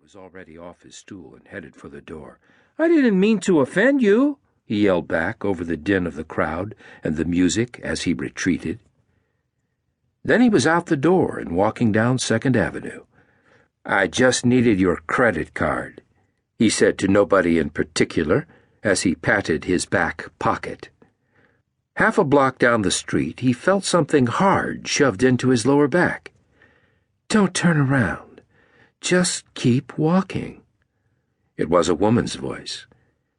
was already off his stool and headed for the door. "I didn't mean to offend you," he yelled back over the din of the crowd and the music as he retreated. Then he was out the door and walking down 2nd Avenue. "I just needed your credit card," he said to nobody in particular as he patted his back pocket. Half a block down the street, he felt something hard shoved into his lower back. "Don't turn around. Just keep walking." It was a woman's voice,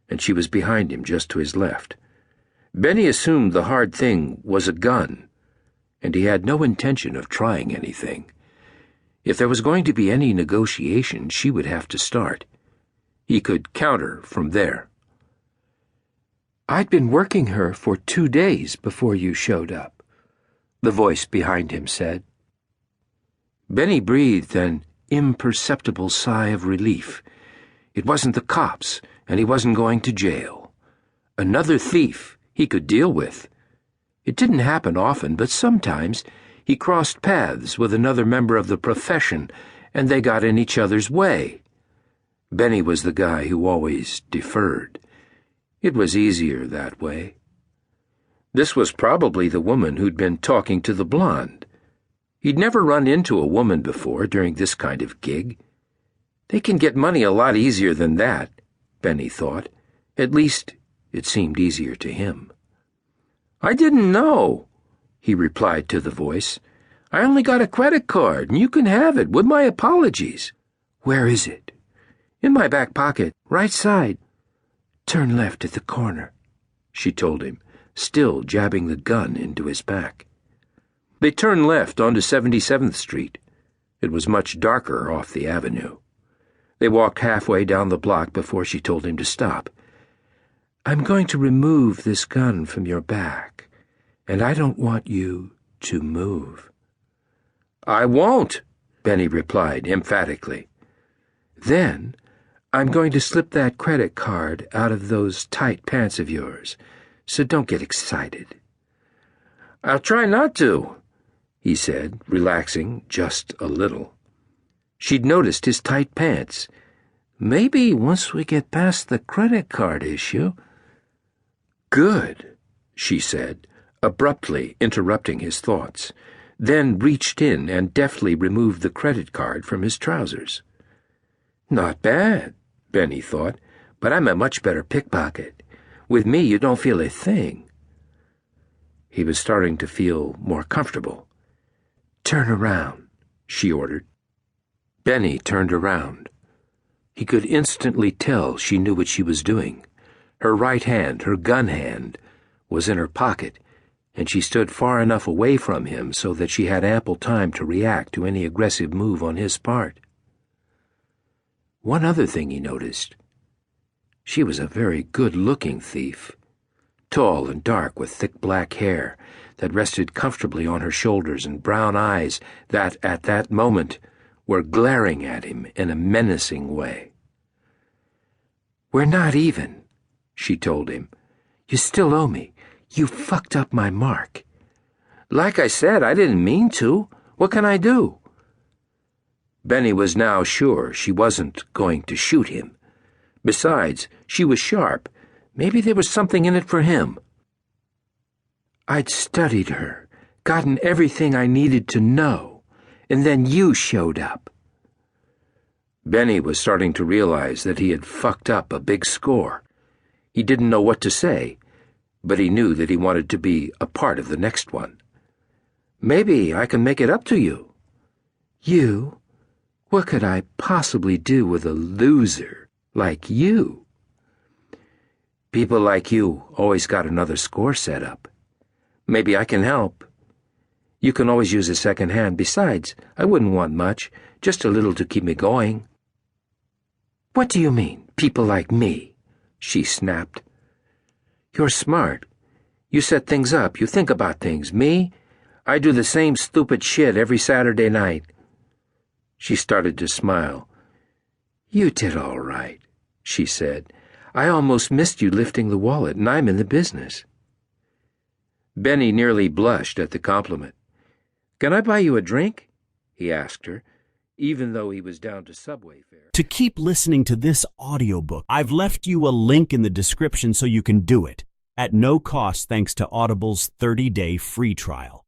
and she was behind him just to his left. Benny assumed the hard thing was a gun, and he had no intention of trying anything. If there was going to be any negotiation, she would have to start. He could counter from there. "I'd been working her for 2 days before you showed up," the voice behind him said. Benny breathed an imperceptible sigh of relief. It wasn't the cops, and he wasn't going to jail. Another thief he could deal with. It didn't happen often, but sometimes he crossed paths with another member of the profession, and they got in each other's way. Benny was the guy who always deferred. It was easier that way. This was probably the woman who'd been talking to the blonde. He'd never run into a woman before during this kind of gig. They can get money a lot easier than that, Benny thought. At least, it seemed easier to him. "I didn't know," he replied to the voice. "I only got a credit card, and you can have it, with my apologies." "Where is it?" "In my back pocket, right side." "Turn left at the corner," she told him, still jabbing the gun into his back. They turned left onto 77th Street. It was much darker off the avenue. They walked halfway down the block before she told him to stop. "I'm going to remove this gun from your back, and I don't want you to move." "I won't," Benny replied emphatically. "Then I'm going to slip that credit card out of those tight pants of yours, so don't get excited." "I'll try not to," he said, relaxing just a little. She'd noticed his tight pants. "Maybe once we get past the credit card issue—" "Good," she said, abruptly interrupting his thoughts, then reached in and deftly removed the credit card from his trousers. "Not bad," Benny thought, "but I'm a much better pickpocket. With me, you don't feel a thing." He was starting to feel more comfortable. "Turn around," she ordered. Benny turned around. He could instantly tell she knew what she was doing. Her right hand, her gun hand, was in her pocket, and she stood far enough away from him so that she had ample time to react to any aggressive move on his part. One other thing he noticed. She was a very good-looking thief. Tall and dark with thick black hair that rested comfortably on her shoulders and brown eyes that, at that moment, were glaring at him in a menacing way. "We're not even," she told him. "You still owe me. You fucked up my mark." "Like I said, I didn't mean to. What can I do?" Benny was now sure she wasn't going to shoot him. Besides, she was sharp. Maybe there was something in it for him. "I'd studied her, gotten everything I needed to know, and then you showed up." Benny was starting to realize that he had fucked up a big score. He didn't know what to say, but he knew that he wanted to be a part of the next one. "Maybe I can make it up to you." "You? What could I possibly do with a loser like you?" "People like you always got another score set up. Maybe I can help. You can always use a second hand. Besides, I wouldn't want much, just a little to keep me going." "What do you mean, people like me?" she snapped. "You're smart. You set things up. You think about things. Me? I do the same stupid shit every Saturday night." She started to smile. "You did all right," she said. "I almost missed you lifting the wallet, and I'm in the business." Benny nearly blushed at the compliment. "Can I buy you a drink?" he asked her. even though he was down to subway fare. To keep listening to this audiobook, I've left you a link in the description so you can do it, at no cost thanks to Audible's 30-day free trial.